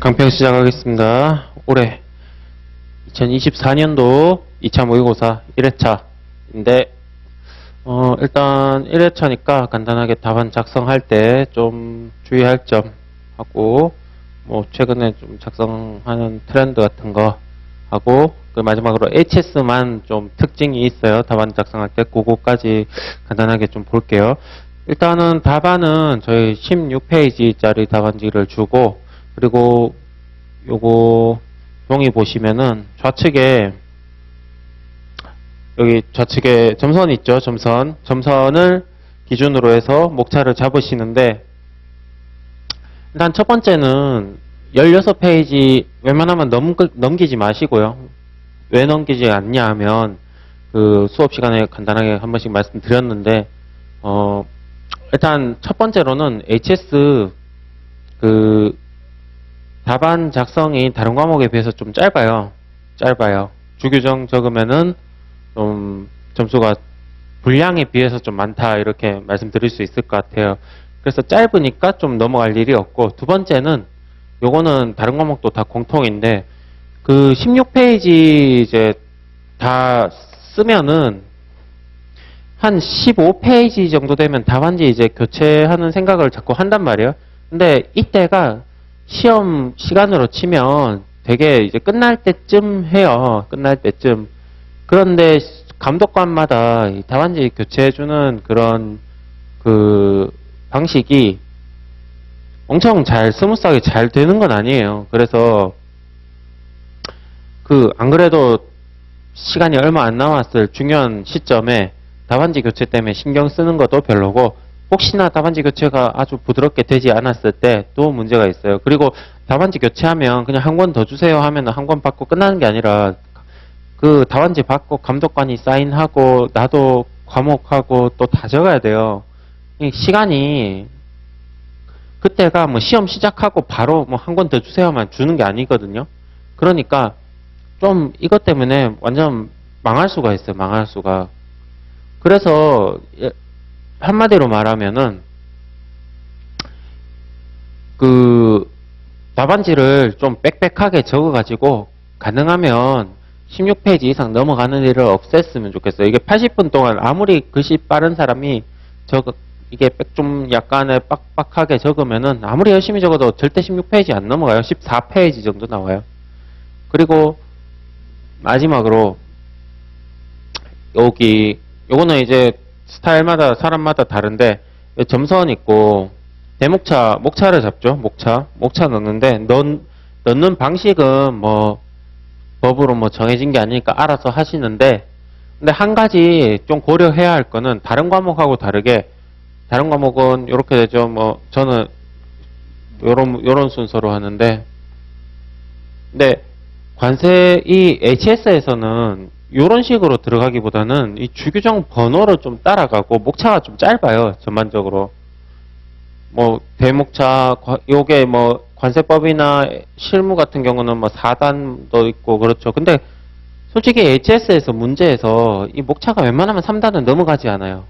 강평 시작하겠습니다. 올해 2024년도 2차 모의고사 1회차인데 일단 1회차니까 간단하게 답안 작성할 때 좀 주의할 점 하고 뭐 최근에 좀 작성하는 트렌드 같은 거 하고 그 마지막으로 HS만 좀 특징이 있어요. 답안 작성할 때 그거까지 간단하게 좀 볼게요. 일단은 답안은 저희 16페이지짜리 답안지를 주고 그리고 요거 종이 보시면은 좌측에 여기 좌측에 점선 있죠. 점선을 기준으로 해서 목차를 잡으시는데 일단 첫 번째는 16페이지 웬만하면 넘기지 마시고요. 왜 넘기지 않냐 하면 그 수업 시간에 간단하게 한 번씩 말씀드렸는데 일단 첫 번째로는 HS 그 답안 작성이 다른 과목에 비해서 좀 짧아요. 주규정 적으면은 좀 점수가 분량에 비해서 좀 많다 이렇게 말씀드릴 수 있을 것 같아요. 그래서 짧으니까 좀 넘어갈 일이 없고 두 번째는 요거는 다른 과목도 다 공통인데 그 16페이지 이제 다 쓰면은 한 15페이지 정도 되면 답안지 이제 교체하는 생각을 자꾸 한단 말이에요. 근데 이때가 시험 시간으로 치면 되게 이제 끝날 때쯤 해요. 끝날 때쯤. 그런데 감독관마다 이 답안지 교체해주는 그런 그 방식이 엄청 잘 스무스하게 잘 되는 건 아니에요. 그래서 그 안 그래도 시간이 얼마 안 남았을 중요한 시점에 답안지 교체 때문에 신경 쓰는 것도 별로고 혹시나 답안지 교체가 아주 부드럽게 되지 않았을 때 또 문제가 있어요. 그리고 답안지 교체하면 그냥 한 권 더 주세요 하면 한 권 받고 끝나는 게 아니라 그 답안지 받고 감독관이 사인하고 나도 과목하고 또 다 적어야 돼요. 이 시간이 그때가 뭐 시험 시작하고 바로 뭐 한 권 더 주세요만 주는 게 아니거든요. 그러니까 좀 이것 때문에 완전 망할 수가 있어요. 망할 수가. 그래서 한마디로 말하면은 그 답안지를 좀 빽빽하게 적어가지고 가능하면 16페이지 이상 넘어가는 일을 없앴으면 좋겠어요. 이게 80분 동안 아무리 글씨 빠른 사람이 이게 좀 약간의 빡빡하게 적으면은 아무리 열심히 적어도 절대 16페이지 안 넘어가요. 14페이지 정도 나와요. 그리고 마지막으로 요거는 이제 스타일마다 사람마다 다른데 점선 있고 목차를 잡죠. 목차 넣는데 넣는 방식은 뭐 법으로 뭐 정해진 게 아니니까 알아서 하시는데 근데 한 가지 좀 고려해야 할 거는 다른 과목하고 다르게 다른 과목은 이렇게 되죠. 뭐 저는 요런 순서로 하는데 근데 이 HS에서는 이런 식으로 들어가기보다는 이 주규정 번호를 좀 따라가고 목차가 좀 짧아요. 전반적으로. 뭐 대목차 요게 뭐 관세법이나 실무 같은 경우는 뭐 4단도 있고 그렇죠. 근데 솔직히 HS에서 문제에서 이 목차가 웬만하면 3단은 넘어가지 않아요.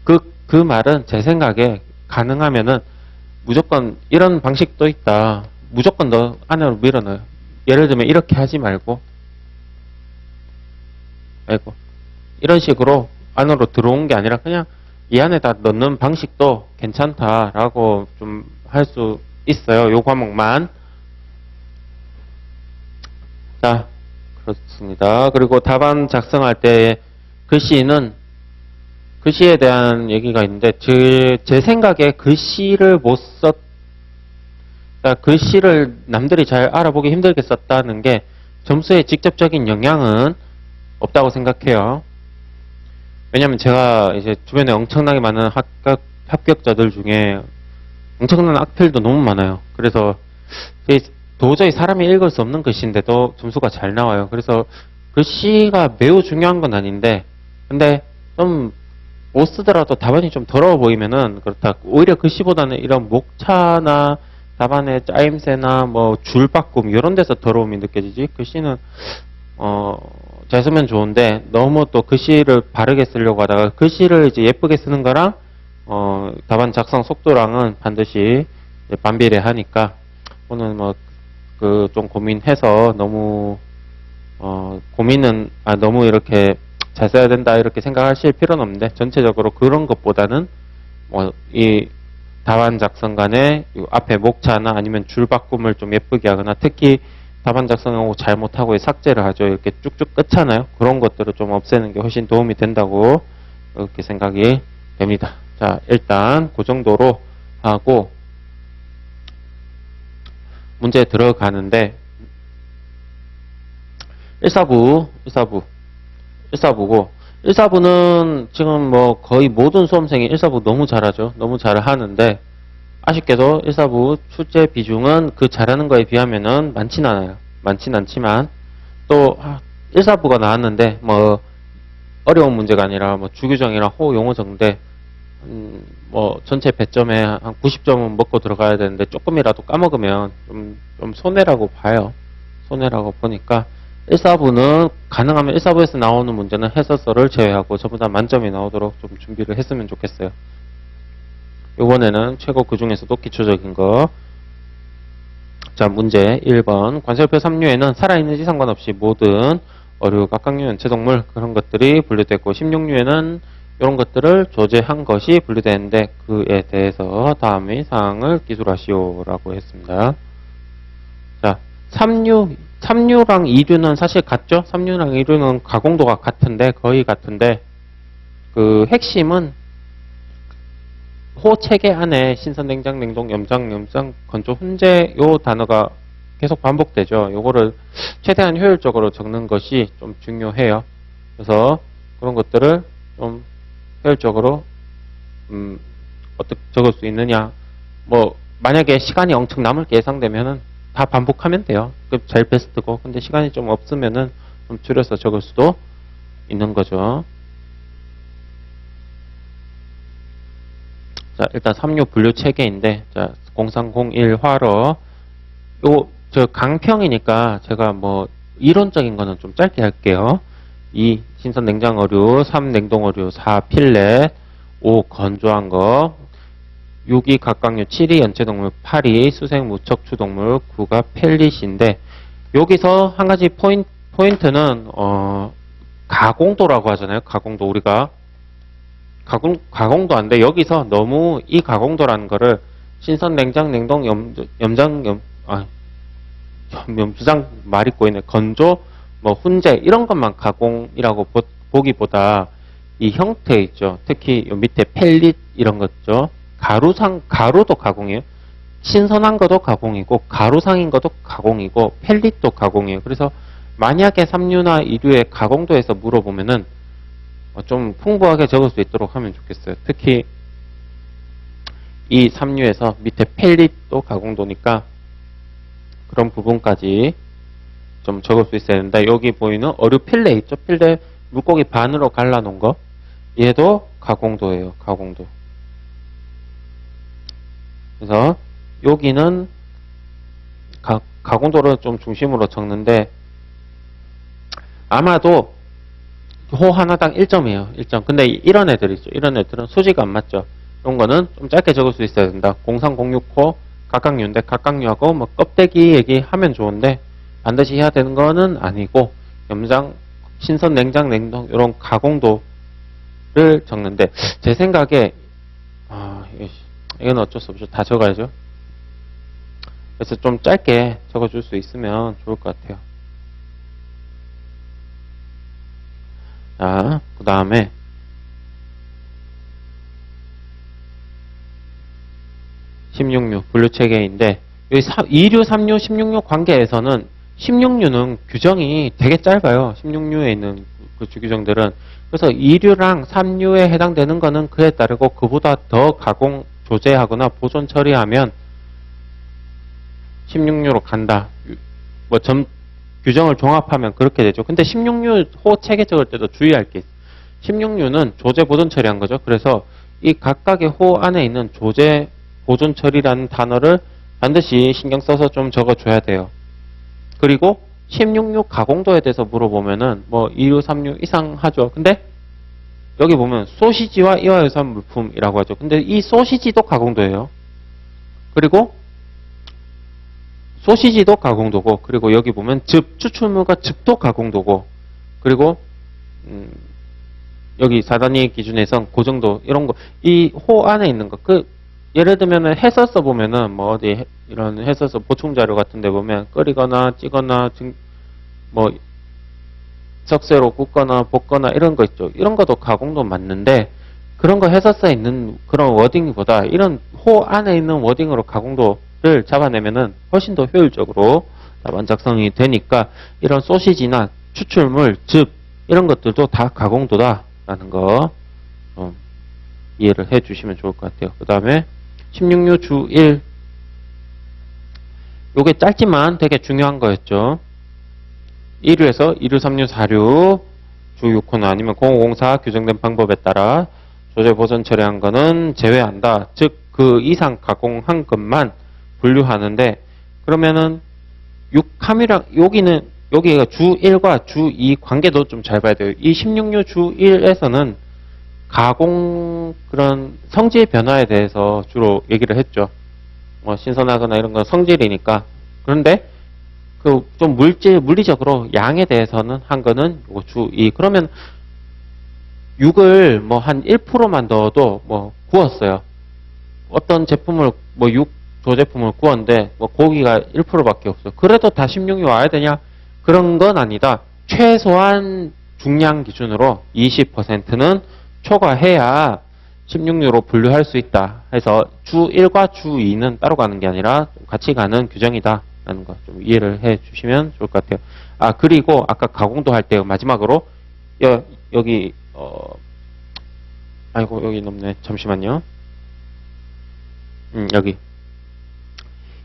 그 말은 제 생각에 가능하면은 무조건 이런 방식도 있다. 무조건 너 안으로 밀어넣어요. 예를 들면 이렇게 하지 말고 이런 식으로 안으로 들어온 게 아니라 그냥 이 안에다 넣는 방식도 괜찮다라고 좀 할 수 있어요. 요 과목만. 자, 그렇습니다. 그리고 답안 작성할 때 글씨에 대한 얘기가 있는데 제 생각에 글씨를 그러니까 글씨를 남들이 잘 알아보기 힘들게 썼다는 게 점수에 직접적인 영향은 없다고 생각해요. 왜냐면 제가 이제 주변에 엄청나게 많은 합격자들 중에 엄청난 악필도 너무 많아요. 그래서 도저히 사람이 읽을 수 없는 글씨인데도 점수가 잘 나와요. 그래서 글씨가 매우 중요한 건 아닌데 근데 좀 못 쓰더라도 답안이 좀 더러워 보이면은 그렇다. 오히려 글씨보다는 이런 목차나 답안의 짜임새나 뭐 줄바꿈 이런 데서 더러움이 느껴지지 글씨는 잘 쓰면 좋은데 너무 또 글씨를 바르게 쓰려고 하다가 글씨를 이제 예쁘게 쓰는 거랑 답안 작성 속도랑은 반드시 반비례하니까 오늘 뭐 그 좀 고민해서 너무 고민은 너무 이렇게 잘 써야 된다 이렇게 생각하실 필요는 없는데, 전체적으로 그런 것보다는 뭐 이 답안 작성간에 앞에 목차나 아니면 줄 바꿈을 좀 예쁘게 하거나, 특히 답안 작성하고 잘못하고 삭제를 하죠. 이렇게 쭉쭉 끝잖아요. 그런 것들을 좀 없애는 게 훨씬 도움이 된다고 이렇게 생각이 됩니다. 자, 일단 그 정도로 하고 문제 들어가는데, 1사부고 1사부는 지금 뭐 거의 모든 수험생이 1사부 너무 잘하죠. 너무 잘 하는데, 아쉽게도 1사부 출제 비중은 그 잘하는 거에 비하면은 많진 않아요. 많진 않지만 또 1사부가 나왔는데 뭐 어려운 문제가 아니라 뭐 주규정이랑 호 용어 정대 뭐 전체 배점에 한 90점은 먹고 들어가야 되는데, 조금이라도 까먹으면 좀 손해라고 봐요. 손해라고 보니까 1사부는 가능하면 1사부에서 나오는 문제는 해설서를 제외하고 전부 다 만점이 나오도록 좀 준비를 했으면 좋겠어요. 이번에는 최고 그 중에서도 기초적인 거. 자, 문제 1번. 관세음표 3류에는 살아있는지 상관없이 모든 어류, 각각류, 연체동물 그런 것들이 분류됐고, 16류에는 이런 것들을 조제한 것이 분류되는데 그에 대해서 다음의 사항을 기술하시오라고 했습니다. 자, 3류랑 2류는 사실 같죠? 3류랑 2류는 가공도가 같은데, 거의 같은데, 그 핵심은 호 체계 안에 신선, 냉장, 냉동, 염장, 건조, 훈제 요 단어가 계속 반복되죠. 요거를 최대한 효율적으로 적는 것이 좀 중요해요. 그래서 그런 것들을 좀 효율적으로 어떻게 적을 수 있느냐. 뭐 만약에 시간이 엄청 남을 게 예상되면은 다 반복하면 돼요. 그 제일 베스트고. 근데 시간이 좀 없으면은 좀 줄여서 적을 수도 있는 거죠. 자, 일단 3류 분류 체계인데, 자, 0301 화로, 저 강평이니까 제가 뭐, 이론적인 거는 좀 짧게 할게요. 2. 신선 냉장 어류, 3. 냉동 어류, 4. 필렛, 5. 건조한 거, 6이 각각류, 7이 연체동물, 8이 수생 무척추동물, 9가 펠릿인데, 여기서 한 가지 포인트는, 가공도라고 하잖아요. 가공도. 우리가 가공도 안 돼. 여기서 너무 이 가공도라는 거를 신선, 냉장, 냉동, 염장, 말 있고 있네. 건조, 뭐 훈제 이런 것만 가공이라고 보기보다 이 형태 있죠. 특히 밑에 펠릿 이런 것죠. 가루도 가공이에요. 신선한 것도 가공이고 가루상인 것도 가공이고 펠릿도 가공이에요. 그래서 만약에 3류나 2류의 가공도에서 물어보면은 좀 풍부하게 적을 수 있도록 하면 좋겠어요. 특히 이 3류에서 밑에 펠릿도 가공도니까 그런 부분까지 좀 적을 수 있어야 된다. 여기 보이는 어류 필레 있죠? 필레 물고기 반으로 갈라놓은 거, 얘도 가공도예요. 가공도. 그래서 여기는 가공도를 좀 중심으로 적는데, 아마도 호 하나당 1점이에요. 1점. 근데 이런 애들 있죠. 이런 애들은 수지가 안 맞죠. 이런 거는 좀 짧게 적을 수 있어야 된다. 0306호 각각류인데, 각각류하고 뭐 껍데기 얘기하면 좋은데 반드시 해야 되는 거는 아니고, 염장, 신선, 냉장, 냉동 이런 가공도를 적는데, 제 생각에 이건 어쩔 수 없죠. 다 적어야죠. 그래서 좀 짧게 적어줄 수 있으면 좋을 것 같아요. 자, 그 다음에 16류 분류체계인데, 여기 2류, 3류, 16류 관계에서는 16류는 규정이 되게 짧아요. 16류에 있는 그 주규정들은. 그래서 2류랑 3류에 해당되는 거는 그에 따르고 그보다 더 가공, 조제하거나 보존 처리하면 16류로 간다. 뭐 규정을 종합하면 그렇게 되죠. 근데 16류 호 체계 적을 때도 주의할 게 있어요. 16류는 조제 보존 처리한 거죠. 그래서 이 각각의 호 안에 있는 조제 보존 처리라는 단어를 반드시 신경 써서 좀 적어줘야 돼요. 그리고 16류 가공도에 대해서 물어보면은 뭐 2류, 3류 이상 하죠. 근데 여기 보면 소시지와 이화유산 물품이라고 하죠. 근데 이 소시지도 가공도예요. 그리고 소시지도 가공도고, 그리고 여기 보면 추출물과 즙도 가공도고, 그리고 여기 4단위 기준에선 그 정도, 이런 거, 이 호 안에 있는 거, 예를 들면은 해설서 보면은, 뭐 어디, 이런 해설서 보충자료 같은 데 보면, 끓이거나, 찌거나, 뭐, 석쇠로 굽거나, 볶거나, 이런 거 있죠. 이런 것도 가공도 맞는데, 그런 거 해설서에 있는 그런 워딩보다, 이런 호 안에 있는 워딩으로 가공도를 잡아내면은, 훨씬 더 효율적으로 답안 작성이 되니까, 이런 소시지나 추출물, 즙, 이런 것들도 다 가공도다. 라는 거 이해를 해 주시면 좋을 것 같아요. 그 다음에 16류 주 1. 요게 짧지만 되게 중요한 거였죠. 1류에서 2류, 3류, 4류 주 6호나 아니면 0504 규정된 방법에 따라 조제 보존 처리한 거는 제외한다. 즉 그 이상 가공한 것만 분류하는데, 그러면은 6함이랑 여기가 주 1과 주 2 관계도 좀 잘 봐야 돼요. 이 16류 주 1에서는 가공 그런 성질 변화에 대해서 주로 얘기를 했죠. 뭐 신선하거나 이런 건 성질이니까. 그런데 그 좀 물리적으로 양에 대해서는 한 거는 요거 주 2. 그러면 6을 뭐 한 1%만 넣어도 뭐 구웠어요. 어떤 제품을 뭐 6 조제품을 구웠는데 뭐 고기가 1%밖에 없어요. 그래도 다 16류 와야 되냐? 그런 건 아니다. 최소한 중량 기준으로 20%는 초과해야 16류로 분류할 수 있다. 해서 주 1과 주 2는 따로 가는 게 아니라 같이 가는 규정이다. 라는 거 좀 이해를 해 주시면 좋을 것 같아요. 아, 그리고 아까 가공도 할 때 마지막으로 여기 아이고 여기 넘네. 잠시만요. 여기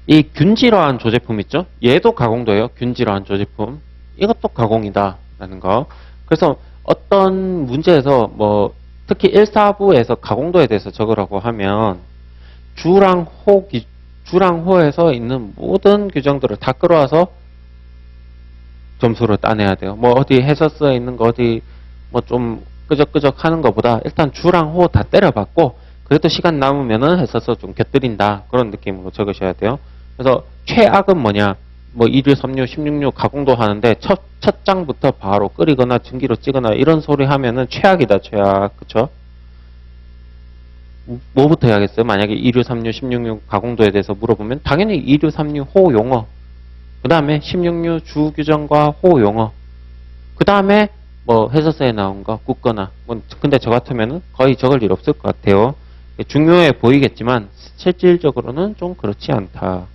이 균질화한 조제품 있죠? 얘도 가공도예요. 균질화한 조제품. 이것도 가공이다. 라는 거. 그래서 어떤 문제에서 뭐 특히 1, 4부에서 가공도에 대해서 적으라고 하면 주랑 호에서 있는 모든 규정들을 다 끌어와서 점수를 따내야 돼요. 뭐 어디 해설서에 있는 거 어디 뭐 좀 끄적끄적 하는 것보다 일단 주랑 호 다 때려봤고, 그래도 시간 남으면은 해설서 좀 곁들인다. 그런 느낌으로 적으셔야 돼요. 그래서 최악은 뭐냐? 뭐 2류, 3류, 16류 가공도 하는데 첫 장부터 바로 끓이거나 증기로 찌거나 이런 소리 하면은 최악이다. 최악. 그쵸? 뭐부터 해야겠어요? 만약에 2류, 3류, 16류 가공도에 대해서 물어보면 당연히 2류, 3류 호 용어, 그 다음에 16류 주 규정과 호 용어, 그 다음에 뭐 해설서에 나온 거 굽거나. 근데 저 같으면은 거의 적을 일 없을 것 같아요. 중요해 보이겠지만 실질적으로는 좀 그렇지 않다.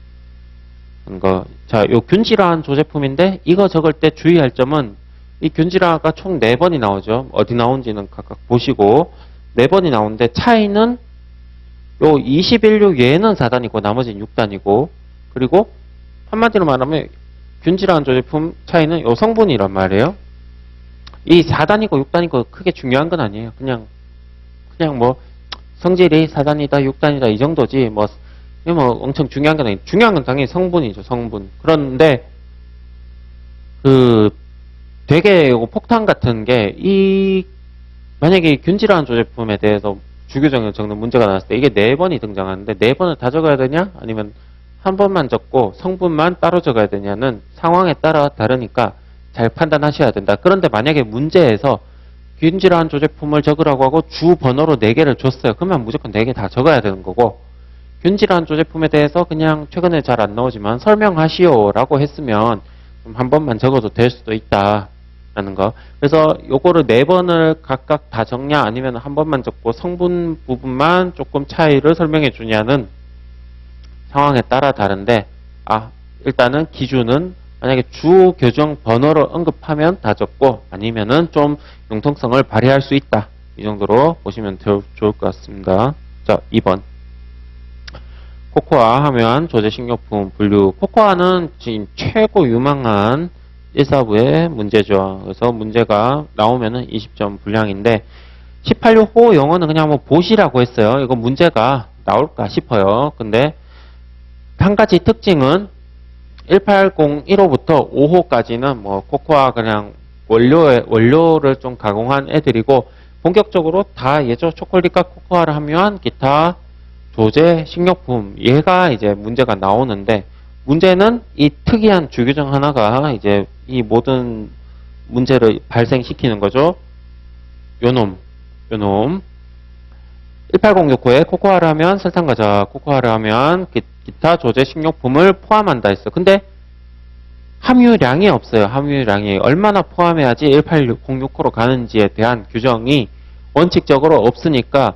거. 자, 요 균질화한 조제품인데 이거 적을 때 주의할 점은 이 균질화가 총 4번이 나오죠. 어디 나온지는 각각 보시고 4번이 나오는데 차이는 요 21류 얘는 4단이고 나머지는 6단이고, 그리고 한마디로 말하면 균질화한 조제품 차이는 요 성분이란 말이에요. 이 4단이고 6단이고 크게 중요한 건 아니에요. 그냥 뭐 성질이 4단이다 6단이다 이 정도지 뭐 엄청 중요한 건 아니에요. 중요한 건 당연히 성분이죠. 성분. 그런데 되게 폭탄 같은 게 만약에 균질화한 조제품에 대해서 주규정을 적는 문제가 나왔을 때 이게 4번이 등장하는데 4번을 다 적어야 되냐? 아니면 한 번만 적고 성분만 따로 적어야 되냐는 상황에 따라 다르니까 잘 판단하셔야 된다. 그런데 만약에 문제에서 균질화한 조제품을 적으라고 하고 주 번호로 4개를 줬어요. 그러면 무조건 4개 다 적어야 되는 거고, 균질화한 조제품에 대해서 그냥 최근에 잘 안 나오지만 설명하시오 라고 했으면 좀 한 번만 적어도 될 수도 있다 라는 거. 그래서 요거를 4번을 각각 다 적냐 아니면 한 번만 적고 성분 부분만 조금 차이를 설명해 주냐는 상황에 따라 다른데, 일단은 기준은 만약에 주 교정 번호를 언급하면 다 적고 아니면은 좀 융통성을 발휘할 수 있다. 이 정도로 보시면 좋을 것 같습니다. 자, 2번. 코코아 하면 조제 식료품 분류. 코코아는 지금 최고 유망한 1사부의 문제죠. 그래서 문제가 나오면은 20점 분량인데 18류 호 영어는 그냥 뭐 보시라고 했어요. 이거 문제가 나올까 싶어요. 근데 한 가지 특징은 1801호부터 5호까지는 뭐 코코아 그냥 원료를 좀 가공한 애들이고, 본격적으로 다 예죠. 초콜릿과 코코아를 함유한 기타 조제 식료품, 얘가 이제 문제가 나오는데 문제는 이 특이한 주규정 하나가 이제 이 모든 문제를 발생시키는 거죠. 요놈. 1806호에 코코아를 하면 설탕과자, 코코아를 하면 기타 조제 식료품을 포함한다 했어. 근데 함유량이 없어요. 함유량이 얼마나 포함해야지 1806호로 가는지에 대한 규정이 원칙적으로 없으니까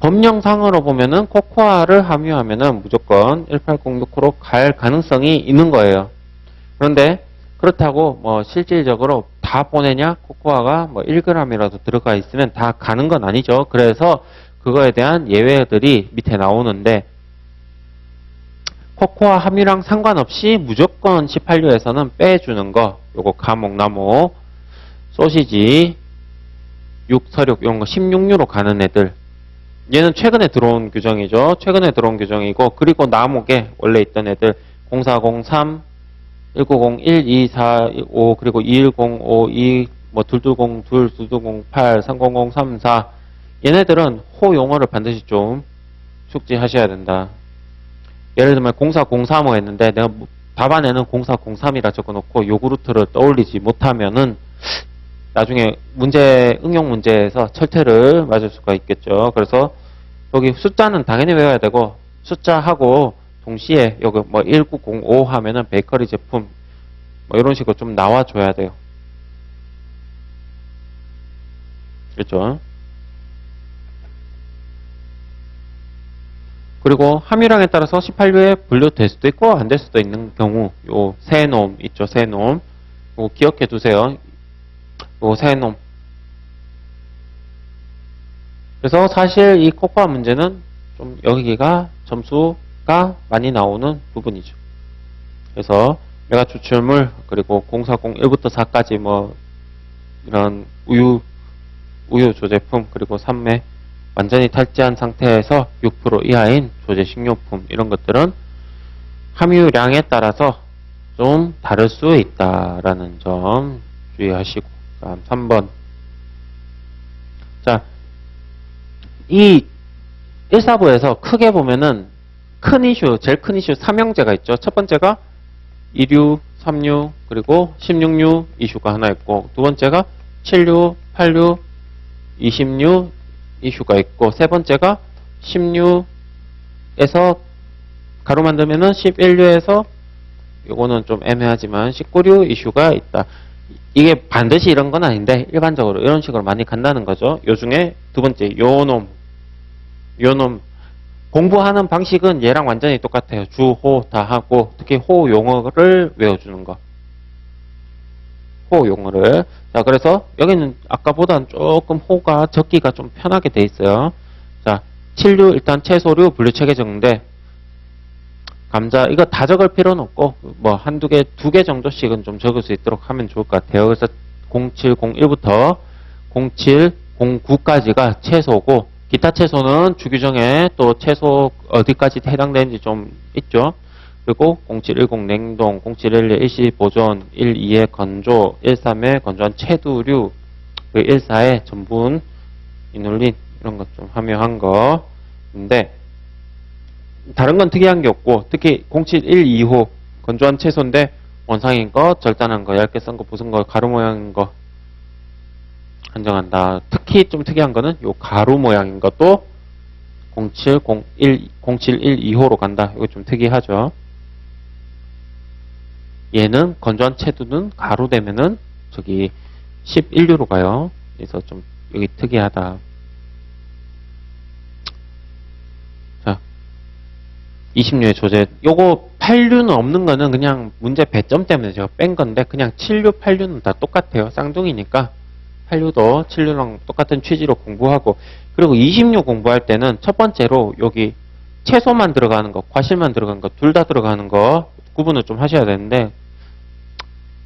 법령상으로 보면은 코코아를 함유하면은 무조건 1806호로 갈 가능성이 있는 거예요. 그런데 그렇다고 뭐 실질적으로 다 보내냐? 코코아가 뭐 1g이라도 들어가 있으면 다 가는 건 아니죠. 그래서 그거에 대한 예외들이 밑에 나오는데 코코아 함유량 상관없이 무조건 18류에서는 빼주는 거. 요거 감옥, 나무, 소시지, 육, 서육 이런 거 16류로 가는 애들. 얘는 최근에 들어온 규정이죠. 최근에 들어온 규정이고 그리고 나목에 원래 있던 애들 0403, 1901, 2, 4, 5 그리고 2105, 2, 뭐 2202, 2208, 300, 34 얘네들은 호 용어를 반드시 좀 숙지하셔야 된다. 예를 들면 0403호 했는데 내가 답안에는 0403이라 적어놓고 요구르트를 떠올리지 못하면은 나중에 응용 문제에서 철퇴를 맞을 수가 있겠죠. 그래서 여기 숫자는 당연히 외워야 되고 숫자하고 동시에 여기 뭐 1905 하면은 베이커리 제품 뭐 이런 식으로 좀 나와줘야 돼요. 그렇죠? 그리고 함유량에 따라서 18류에 분류될 수도 있고 안 될 수도 있는 경우 요 세놈 있죠. 세놈 요거 기억해 두세요. 요 세놈. 그래서 사실 이 코코아 문제는 좀 여기가 점수가 많이 나오는 부분이죠. 그래서 메가 추출물 그리고 0401부터 4까지 뭐 이런 우유 조제품 그리고 산매 완전히 탈지한 상태에서 6% 이하인 조제 식료품 이런 것들은 함유량에 따라서 좀 다를 수 있다라는 점 주의하시고 다음 3번 자, 이 1사부에서 크게 보면은 큰 이슈, 제일 큰 이슈 3형제가 있죠. 첫 번째가 2류, 3류, 그리고 16류 이슈가 하나 있고 두 번째가 7류, 8류, 20류 이슈가 있고 세 번째가 10류에서 가로 만들면은 11류에서 요거는 좀 애매하지만 19류 이슈가 있다. 이게 반드시 이런 건 아닌데 일반적으로 이런 식으로 많이 간다는 거죠. 요 중에 두 번째 요놈 공부하는 방식은 얘랑 완전히 똑같아요. 주, 호 다 하고 특히 호 용어를 외워주는 거. 호 용어를. 자, 그래서 여기는 아까보다는 조금 호가 적기가 좀 편하게 돼 있어요. 자, 7류 일단 채소류 분류 체계 적는데 감자 이거 다 적을 필요는 없고 뭐 한두 개, 두 개 정도씩은 좀 적을 수 있도록 하면 좋을 것 같아요. 그래서 0701부터 0709까지가 채소고 기타 채소는 주규정에 또 채소 어디까지 해당되는지 좀 있죠. 그리고 0710 냉동, 0711 일시 보존, 12에 건조, 13에 건조한 채두류, 14에 전분, 이눌린 이런 것 좀 함유한 거인데 다른 건 특이한 게 없고 특히 0712호 건조한 채소인데 원상인 거, 절단한 거, 얇게 썬 거, 부순 거, 가루 모양인 거 한정한다. 특히 좀 특이한 거는 요 가루 모양인 것도 0712호로 간다. 이거 좀 특이하죠. 얘는 건조한 채두는 가루 되면은 저기 11류로 가요. 그래서 좀 여기 특이하다. 자, 20류의 조제. 요거 8류는 없는 거는 그냥 문제 배점 때문에 제가 뺀 건데 그냥 7류, 8류는 다 똑같아요. 쌍둥이니까 8류도 7류랑 똑같은 취지로 공부하고 그리고 20류 공부할 때는 첫 번째로 여기 채소만 들어가는 거, 과실만 들어가는 거, 둘 다 들어가는 거 구분을 좀 하셔야 되는데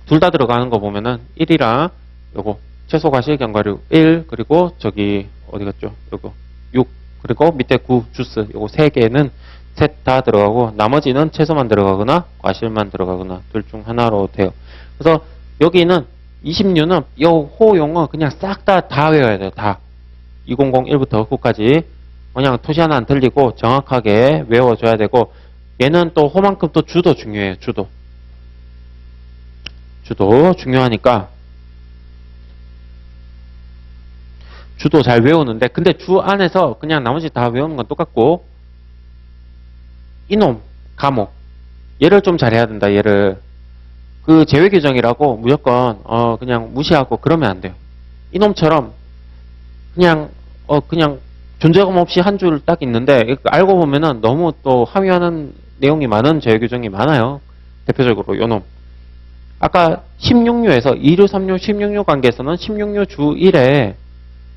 둘 다 들어가는 거 보면은 1이랑 요거 채소 과실 견과류 1 그리고 저기 어디 갔죠? 요거 6 그리고 밑에 9 주스 요거 세 개는 셋 다 들어가고 나머지는 채소만 들어가거나 과실만 들어가거나 둘 중 하나로 돼요. 그래서 여기는 20류는 요 호 용어 그냥 싹 다 외워야 돼요. 다 2001부터 9까지 그냥 토시 하나 안 틀리고 정확하게 외워줘야 되고 얘는 또 호만큼 또 주도 중요해요. 주도 중요하니까 주도 잘 외우는데, 근데 주 안에서 그냥 나머지 다 외우는 건 똑같고, 이놈 과목 얘를 좀 잘해야 된다. 얘를 그 제외 규정이라고 무조건 그냥 무시하고 그러면 안 돼요. 이놈처럼 그냥 존재감 없이 한 줄 딱 있는데, 알고 보면은 너무 또 함유하는 내용이 많은 제외 규정이 많아요. 대표적으로 요놈. 아까 16류에서 2류, 3류, 16류 관계에서는 16류 주 1에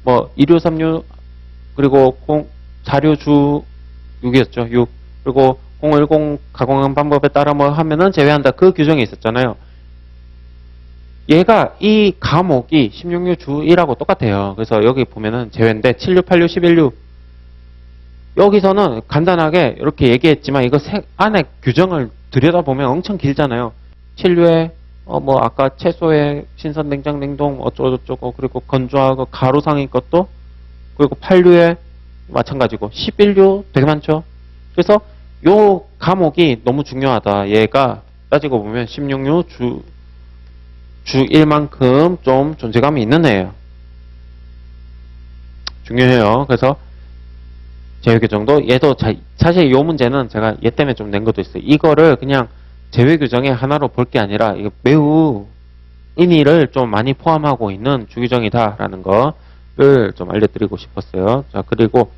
뭐 2류, 3류 그리고 4류 주 6이었죠. 6. 그리고 010 가공한 방법에 따라 뭐 하면은 제외한다. 그 규정이 있었잖아요. 얘가 이 과목이 16류 주 1하고 똑같아요. 그래서 여기 보면은 제외인데 7류, 8류, 11류 여기서는 간단하게 이렇게 얘기했지만 이거 안에 규정을 들여다보면 엄청 길잖아요. 7류에 뭐 아까 채소에 신선 냉장 냉동 어쩌고저쩌고 그리고 건조하고 가루상의 것도 그리고 8류에 마찬가지고 11류 되게 많죠. 그래서 요 과목이 너무 중요하다. 얘가 따지고 보면 16류 주 1만큼 좀 존재감이 있는 애예요. 중요해요. 그래서 제외규정도 얘도 사실 요 문제는 제가 얘 때문에 좀 낸 것도 있어요. 이거를 그냥 제외규정의 하나로 볼 게 아니라 이거 매우 의미를 좀 많이 포함하고 있는 주규정이다라는 거를 좀 알려드리고 싶었어요. 자, 그리고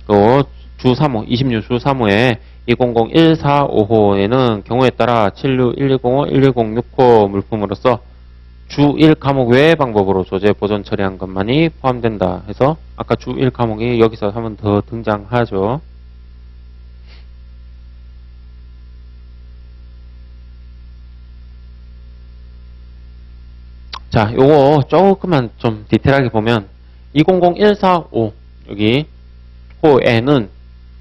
또 주 3호, 26주 3호에 200145호에는 경우에 따라 76, 1205, 1106호 물품으로서 주 1 과목 외의 방법으로 조제 보존 처리한 것만이 포함된다 해서 아까 주 1 과목이 여기서 한 번 더 등장하죠. 자, 요거 조금만 좀 디테일하게 보면 200145 여기 호에는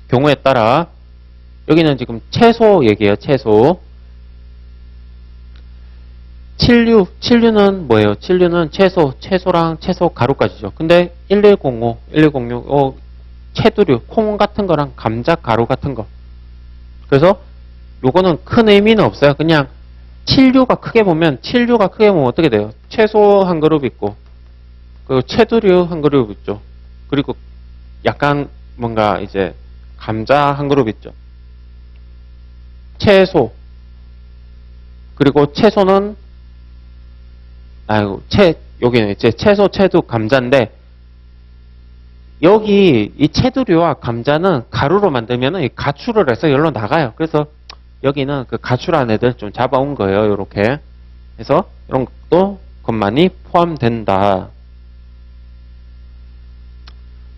경우에 따라 여기는 지금 채소 얘기예요. 채소. 7류는 뭐예요? 7류는 채소랑 채소 가루까지죠. 근데 1105, 1106 채두류, 콩 같은 거랑 감자 가루 같은 거. 그래서 요거는 큰 의미는 없어요. 그냥 7류가 크게 보면 어떻게 돼요? 채소 한 그룹 있고 그리고 채두류 한 그룹 있죠. 그리고 약간 뭔가 이제 감자 한 그룹 있죠. 채소. 그리고 채소는 여기는 이제 채소, 채두, 감자인데 여기 이 채두류와 감자는 가루로 만들면은 이 가출을 해서 열로 나가요. 그래서 여기는 그 가출한 애들 좀 잡아온 거예요. 요렇게. 그래서 이런 것도 것만이 포함된다.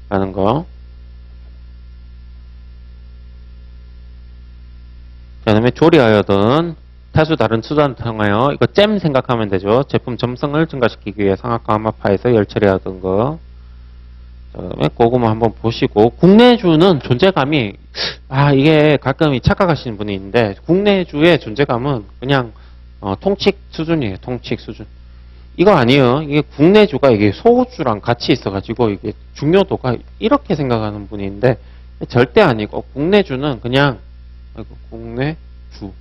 라는 거. 그 다음에 조리하여든 타수 다른 수단 통하여 이거 잼 생각하면 되죠. 제품 점성을 증가시키기 위해 상하과 암화파에서 열 처리하던 거. 그다음에 그거만 한번 보시고 국내주는 존재감이 이게 가끔 착각하시는 분이 있는데 국내주의 존재감은 그냥 통칙 수준이에요. 통칙 수준. 이거 아니에요. 이게 국내주가 이게 소주랑 같이 있어가지고 이게 중요도가 이렇게 생각하는 분이 있는데 절대 아니고 국내주는 그냥 국내주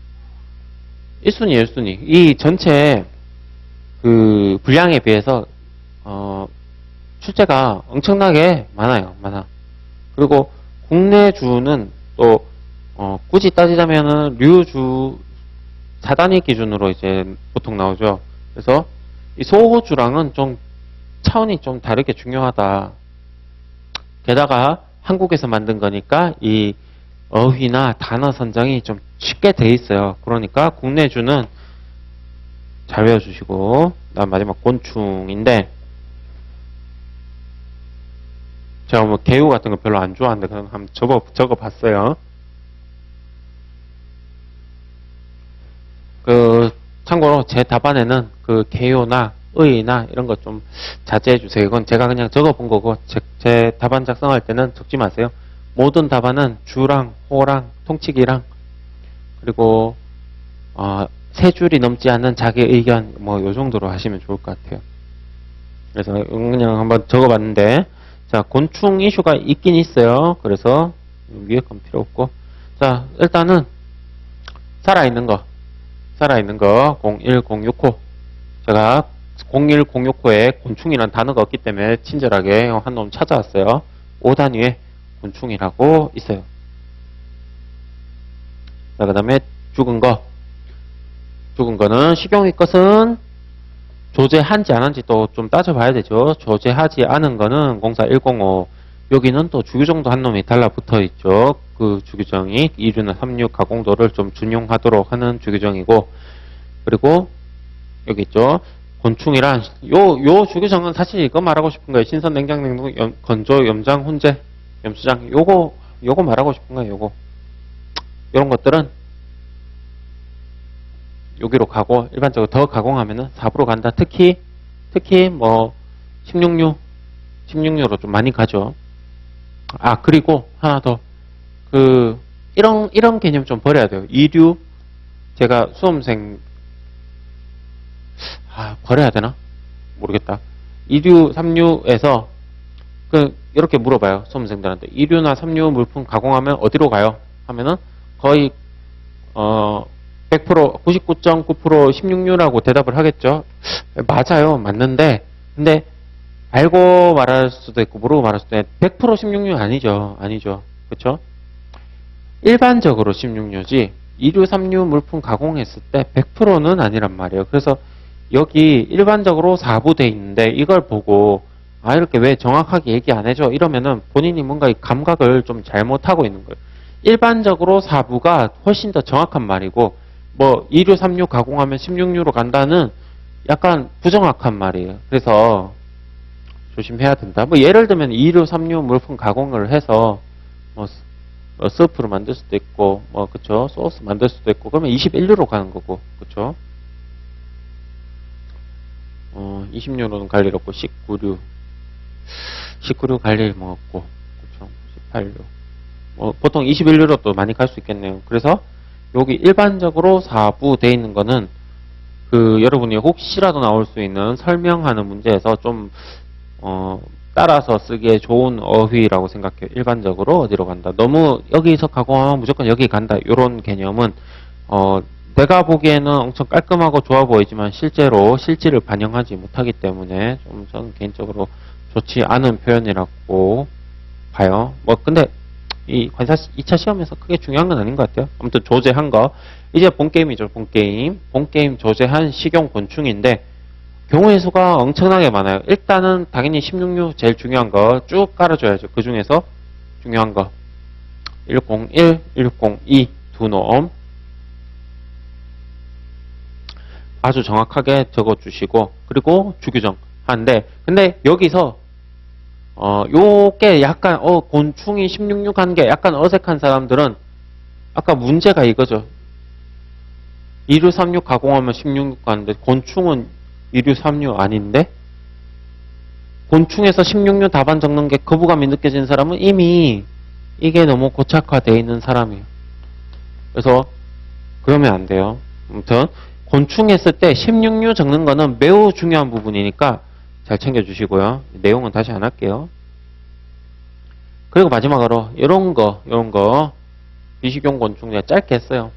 1순위, 1순위. 이 전체 그 분량에 비해서 출제가 엄청나게 많아요. 많아. 그리고 국내주는 또 굳이 따지자면은 류주 4단위 기준으로 이제 보통 나오죠. 그래서 이 소주랑은 좀 차원이 좀 다르게 중요하다. 게다가 한국에서 만든 거니까 이 어휘나 단어 선정이 좀 쉽게 돼 있어요. 그러니까 국내주는 잘 외워주시고, 그다음 마지막 곤충인데, 제가 뭐 개요 같은 거 별로 안 좋아하는데 그냥 한번 적어봤어요. 참고로 제 답안에는 그 개요나 의나 이런 거 좀 자제해 주세요. 이건 제가 그냥 적어본 거고 제 답안 작성할 때는 적지 마세요. 모든 답안은 주랑 호랑 통치기랑 그리고 세 줄이 넘지 않는 자기 의견 뭐 요 정도로 하시면 좋을 것 같아요. 그래서 그냥 한번 적어봤는데 자 곤충 이슈가 있긴 있어요. 그래서 위에 건 필요 없고. 자, 일단은 살아있는 거 01069. 제가 01069에 곤충이라는 단어가 없기 때문에 친절하게 한 놈 찾아왔어요. 5단위에 곤충이라고 있어요. 자, 그 다음에 죽은 거는 식용의 것은 조제한지 안 한지 또 좀 따져봐야 되죠. 조제하지 않은 거는 04105. 여기는 또 주규정도 한 놈이 달라붙어 있죠. 그 주규정이 이류나 삼류 가공도를 좀 준용하도록 하는 주규정이고, 그리고 여기 있죠. 곤충이란 요 주규정은 사실 이거 말하고 싶은 거예요. 신선 냉장 냉동 건조 염장 훈제 염수장 요거 말하고 싶은 거예요. 요거 요런 것들은 여기로 가고, 일반적으로 더 가공하면은 4부로 간다. 특히 뭐 16류로 좀 많이 가죠. 아, 그리고 하나 더, 이런 개념 좀 버려야 돼요. 이류, 제가 수험생, 버려야 되나? 모르겠다. 2류, 3류에서, 이렇게 물어봐요. 수험생들한테. 2류나 3류 물품 가공하면 어디로 가요? 하면은, 거의, 100%, 99.9% 16류라고 대답을 하겠죠. 맞아요. 맞는데, 근데, 알고 말할 수도 있고 모르고 말할 수도 있고 100% 16류 아니죠. 그렇죠? 일반적으로 16류지 2류, 3류 물품 가공했을 때 100%는 아니란 말이에요. 그래서 여기 일반적으로 4부 돼 있는데 이걸 보고 이렇게 왜 정확하게 얘기 안 해줘? 이러면은 본인이 뭔가 이 감각을 좀 잘못하고 있는 거예요. 일반적으로 4부가 훨씬 더 정확한 말이고, 뭐 2류, 3류 가공하면 16류로 간다는 약간 부정확한 말이에요. 그래서 조심해야 된다. 뭐 예를 들면 2류, 3류 물품 가공을 해서 뭐 스프를 만들 수도 있고, 뭐 그쵸, 소스 만들 수도 있고, 그러면 21류로 가는 거고, 그쵸. 20류로는 갈 일 없고 19류 갈 일 뭐 없고, 그쵸. 18류. 보통 21류로 또 많이 갈 수 있겠네요. 그래서 여기 일반적으로 4부 돼 있는 거는 여러분이 혹시라도 나올 수 있는 설명하는 문제에서 좀 따라서 쓰기에 좋은 어휘라고 생각해요. 일반적으로 어디로 간다. 너무 여기서 가공하면 무조건 여기 간다. 이런 개념은 내가 보기에는 엄청 깔끔하고 좋아 보이지만 실제로 실질을 반영하지 못하기 때문에 좀 저는 개인적으로 좋지 않은 표현이라고 봐요. 뭐 근데 이 관사 2차 시험에서 크게 중요한 건 아닌 것 같아요. 아무튼 조제한 거. 이제 본게임이죠. 본게임 조제한 식용 곤충인데 경우의 수가 엄청나게 많아요. 일단은 당연히 16류 제일 중요한 거 쭉 깔아줘야죠. 그 중에서 중요한 거 101, 102 두 놈 아주 정확하게 적어주시고, 그리고 주규정 한데, 근데 여기서 요게 약간 곤충이 16류 간 게 약간 어색한 사람들은 아까 문제가 이거죠. 2류, 3류 가공하면 16류 가는데 곤충은 2류, 3류 아닌데? 곤충에서 16류 답안 적는 게 거부감이 느껴지는 사람은 이미 이게 너무 고착화되어 있는 사람이에요. 그래서 그러면 안 돼요. 아무튼 곤충 했을 때 16류 적는 거는 매우 중요한 부분이니까 잘 챙겨주시고요. 내용은 다시 안 할게요. 그리고 마지막으로 이런 거 비식용 곤충 제가 짧게 했어요.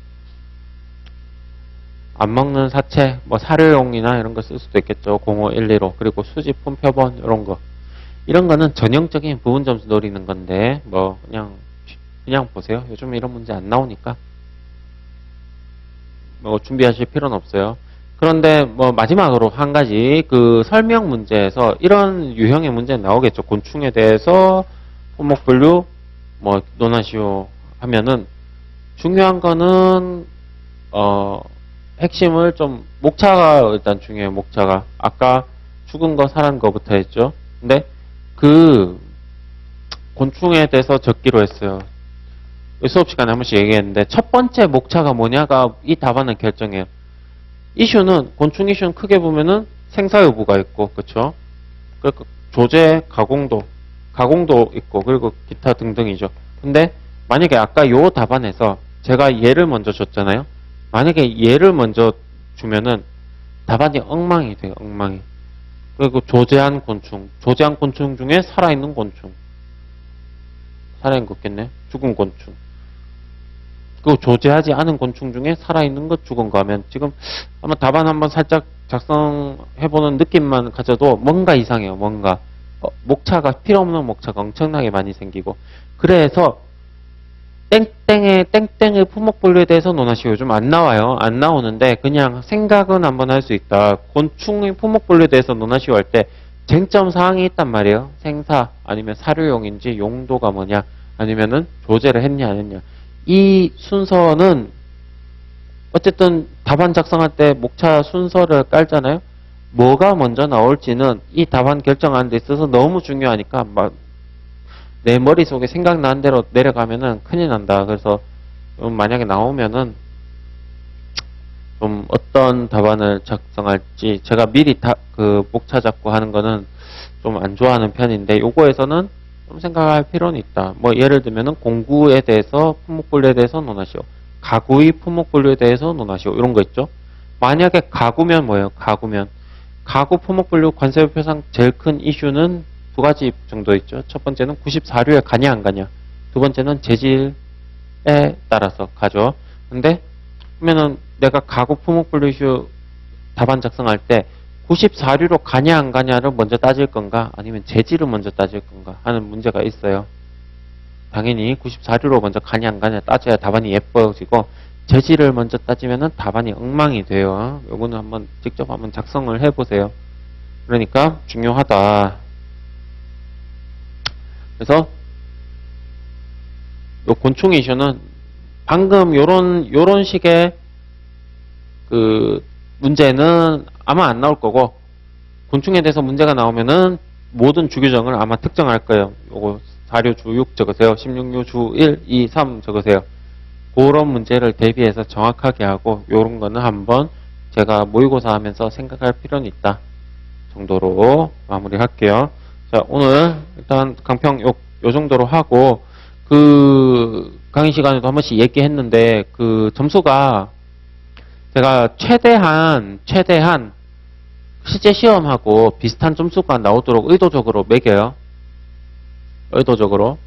안 먹는 사체, 뭐 사료용이나 이런 거 쓸 수도 있겠죠. 0512로. 그리고 수지품 표본 이런 거는 전형적인 부분 점수 노리는 건데 뭐 그냥 보세요. 요즘 이런 문제 안 나오니까 뭐 준비하실 필요는 없어요. 그런데 뭐 마지막으로 한 가지 설명 문제에서 이런 유형의 문제 나오겠죠. 곤충에 대해서 품목 분류 뭐 논하시오 하면은 중요한 거는 핵심을 좀 목차가 일단 중요해요. 목차가 아까 죽은 거 살은 거부터 했죠. 근데 곤충에 대해서 적기로 했어요. 수업 시간에 한 번씩 얘기했는데 첫 번째 목차가 뭐냐가 이 답안을 결정해요. 이슈는 곤충 이슈는 크게 보면은 생사 여부가 있고, 그렇죠? 그리고 조제, 가공도 있고, 그리고 기타 등등이죠. 근데 만약에 아까 요 답안에서 제가 얘를 먼저 줬잖아요. 만약에 얘를 먼저 주면은 답안이 엉망이 돼요. 엉망이. 그리고 조제한 곤충 중에 살아있는 곤충. 살아있는 거 없겠네. 죽은 곤충. 그 조제하지 않은 곤충 중에 살아있는 것 죽은 거 하면 지금 한번 답안 한번 살짝 작성해보는 느낌만 가져도 뭔가 이상해요. 뭔가 목차가 필요 없는 목차가 엄청나게 많이 생기고 그래서 땡땡의 품목분류에 대해서 논하시오. 요즘 안 나와요. 안 나오는데 그냥 생각은 한번 할 수 있다. 곤충의 품목분류에 대해서 논하시오 할 때 쟁점 사항이 있단 말이에요. 생사 아니면 사료용인지 용도가 뭐냐 아니면은 조제를 했냐 안 했냐. 이 순서는 어쨌든 답안 작성할 때 목차 순서를 깔잖아요. 뭐가 먼저 나올지는 이 답안 결정하는 데 있어서 너무 중요하니까 막 내 머릿속에 생각나는 대로 내려가면은 큰일 난다. 그래서 만약에 나오면은 좀 어떤 답안을 작성할지 제가 미리 그 목차 잡고 하는 거는 좀 안 좋아하는 편인데 요거에서는 좀 생각할 필요는 있다. 뭐 예를 들면은 공구에 대해서 품목분류에 대해서 논하시오. 가구의 품목분류에 대해서 논하시오. 이런 거 있죠. 만약에 가구면 뭐예요? 가구면 가구 품목분류 관세법표상 제일 큰 이슈는 두 가지 정도 있죠. 첫 번째는 94류에 가냐 안 가냐. 두 번째는 재질에 따라서 가죠. 근데 그러면은 내가 가구 품목분류 이슈 답안 작성할 때 94류로 가냐 안 가냐를 먼저 따질 건가 아니면 재질을 먼저 따질 건가 하는 문제가 있어요. 당연히 94류로 먼저 가냐 안 가냐 따져야 답안이 예뻐지고 재질을 먼저 따지면은 답안이 엉망이 돼요. 요거는 한번 직접 한번 작성을 해보세요. 그러니까 중요하다. 그래서 요 곤충 이슈는 방금 요런 식의 그 문제는 아마 안 나올 거고 곤충에 대해서 문제가 나오면은 모든 주규정을 아마 특정할 거예요. 요거 4류 주 6 적으세요. 16류 주 1, 2, 3 적으세요. 그런 문제를 대비해서 정확하게 하고 요런 거는 한번 제가 모의고사 하면서 생각할 필요는 있다 정도로 마무리할게요. 자, 오늘 일단 강평 요 정도로 하고 그 강의 시간에도 한 번씩 얘기했는데 그 점수가 제가 최대한 실제 시험하고 비슷한 점수가 나오도록 의도적으로 매겨요. 의도적으로.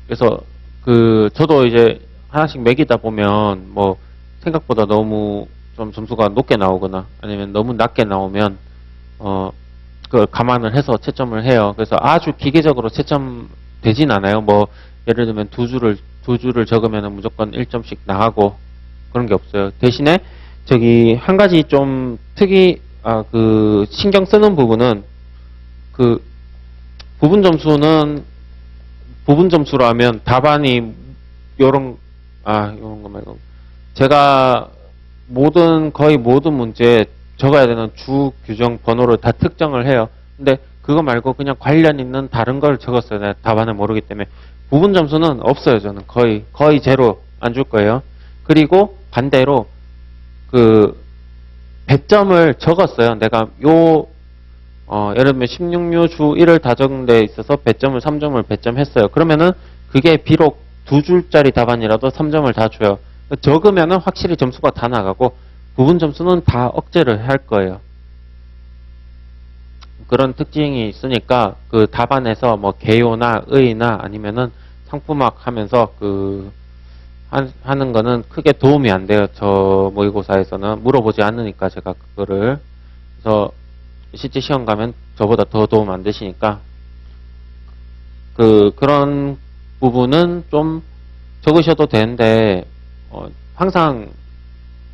그래서 그 저도 이제 하나씩 매기다 보면 뭐 생각보다 너무 좀 점수가 높게 나오거나 아니면 너무 낮게 나오면 그걸 감안을 해서 채점을 해요. 그래서 아주 기계적으로 채점 되진 않아요. 뭐 예를 들면 두 줄을 적으면 무조건 1점씩 나가고 그런 게 없어요. 대신에 저기 한 가지 좀 그 신경 쓰는 부분은 그 부분 점수라면 답안이 요런 거 말고 제가 거의 모든 문제에 적어야 되는 주 규정 번호를 다 특정을 해요. 근데 그거 말고 그냥 관련 있는 다른 걸 적었어요. 내가 답안을 모르기 때문에. 부분 점수는 없어요. 저는 거의 제로 안 줄 거예요. 그리고 반대로 그 배점을 적었어요. 내가 예를 들면 16류 주 1을 다 적은 데 있어서 배점을 3점을 배점했어요. 그러면은 그게 비록 두 줄짜리 답안이라도 3점을 다 줘요. 적으면은 확실히 점수가 다 나가고 부분 점수는 다 억제를 할 거예요. 그런 특징이 있으니까 그 답안에서 뭐 개요나 의나 아니면은 상품학 하면서 하는 거는 크게 도움이 안 돼요. 저 모의고사에서는 물어보지 않으니까 제가 그거를. 그래서 실제 시험 가면 저보다 더 도움 안 되시니까 그런 부분은 좀 적으셔도 되는데 항상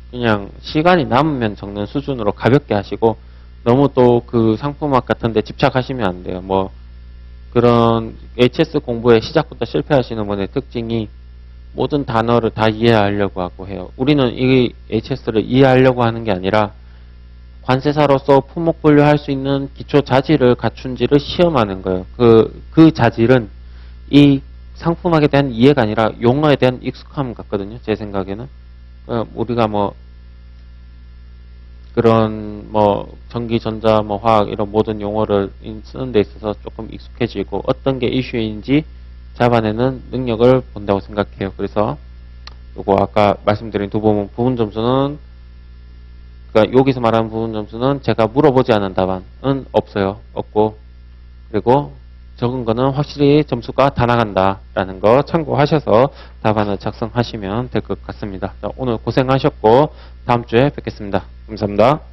그냥 시간이 남으면 적는 수준으로 가볍게 하시고 너무 또 그 상품학 같은 데 집착하시면 안 돼요. 뭐 그런 HS 공부에 시작부터 실패하시는 분의 특징이 모든 단어를 다 이해하려고 하고 해요. 우리는 이 HS를 이해하려고 하는 게 아니라 관세사로서 품목 분류할 수 있는 기초 자질을 갖춘지를 시험하는 거예요. 그 자질은 이 상품학에 대한 이해가 아니라 용어에 대한 익숙함 같거든요. 제 생각에는. 우리가 뭐 그런 뭐 전기, 전자, 뭐 화학 이런 모든 용어를 쓰는 데 있어서 조금 익숙해지고 어떤 게 이슈인지 잡아내는 능력을 본다고 생각해요. 그래서 요거 아까 말씀드린 두 부분 점수는 그러니까 여기서 말하는 부분 점수는 제가 물어보지 않은 답안은 없어요. 없고 그리고 적은 거는 확실히 점수가 다 나간다라는 거 참고하셔서 답안을 작성하시면 될 것 같습니다. 자, 오늘 고생하셨고 다음 주에 뵙겠습니다. 감사합니다.